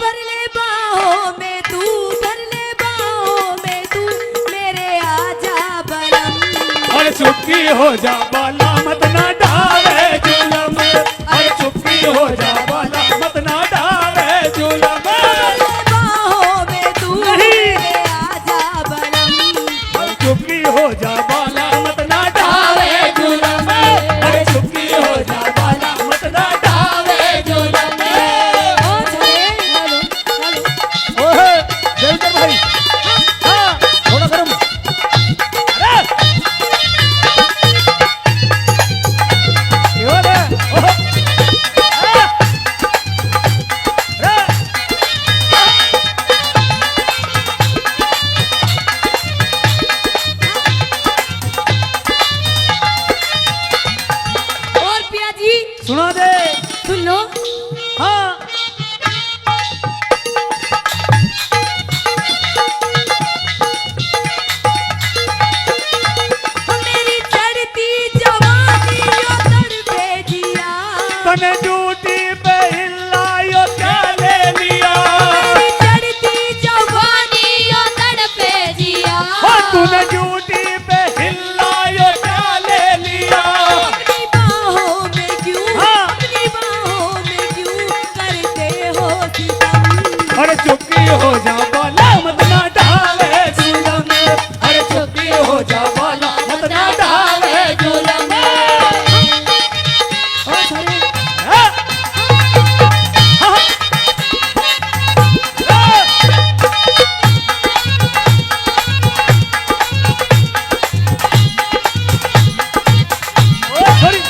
भर ले बाहों में तू, भर ले बाहों में तू, मेरे आजा बलम। अरे चुप्पी हो जा बाला मत ना डाले जुलम, अरे चुप्पी हो जा बाला मत ना डाले जुलम। भर ले बाहों में तू, मेरे आजा बलम। अरे चुप्पी हो जा बाला मत ना डाले जुलम, अरे चुप्पी हो जा बाला मत ना डाले जुलम। ओ चले, चलो, चलो। ओहे देवेंद्र भाई, हाँ थोड़ा गरम। अरे क्यों रे? ओहो, अरे, अरे, और पिया जी सुना दे। सुन लो। हाँ मेरी चढ़ती जवानी यो तड़पे जिया, तने ड्यूटी पे हिलायो क्या ले लिया? मेरी चढ़ती जवानी यो तड़पे जिया। हाँ तूने ड्यूटी पे हिलायो क्या ले लिया? अपनी बाहों में क्यों, हाँ। अपनी बाहों में क्यों करते हो सितम। अरे चुप्पी हो जा बाला मत ना डाले जुलम, अरे चुप्पी हो जा बाला मत ना डाले जुलम। ओ चले। हाँ, हाँ, हाँ। ओ, sorry।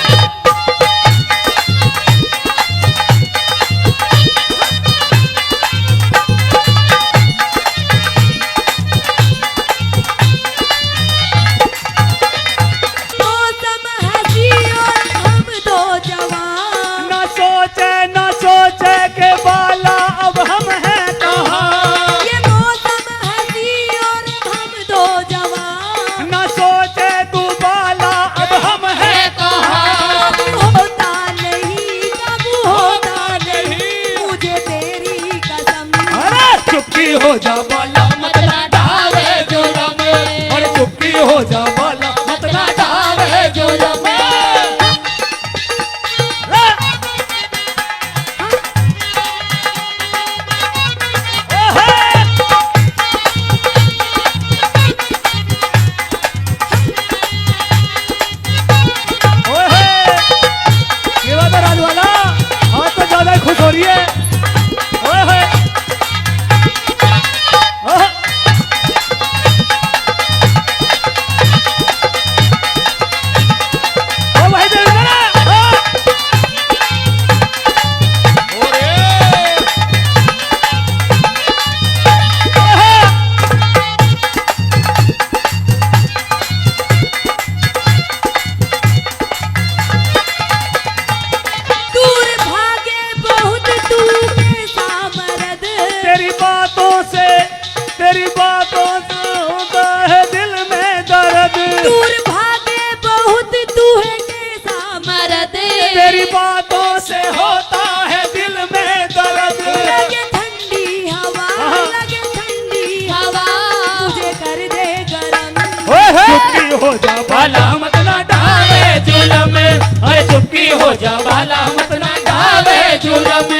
मौसम हंसी और हम दो जवान, न सोचे के बाला अब हम हैं कहाँ। ये मौसम हंसी और हम दो जवान। न सोचे तू बाला अब हम हैं कहाँ। काबू होता नहीं, काबू होता नहीं, मुझे तेरी कसम। अरे चुप्पी हो जा बाला मत ना डाले जुलम, अरे चुप्पी हो जा बाला मत ना डाले जुलम। राजवाला आज तो ज्यादा ही खुश हो रही है। ओए होए। ओह। ओ भाई देवेंद्र, हाँ। ओरे। ओहे। दूर भागे बहुत तू कैसा मर्द, तेरी बातों से होता है दिल में दर्द। दूर भागे बहुत तू है कैसा मर्द। तेरी बातों से होता है दिल में दर्द। लगे ठंडी हवा, लगे ठंडी हवा, मुझे कर दे गरम। चुप्पी हो जा बाला मत ना डाले जुलम, अरे चुप्पी हो जा बाला मत ना डाले जुलम।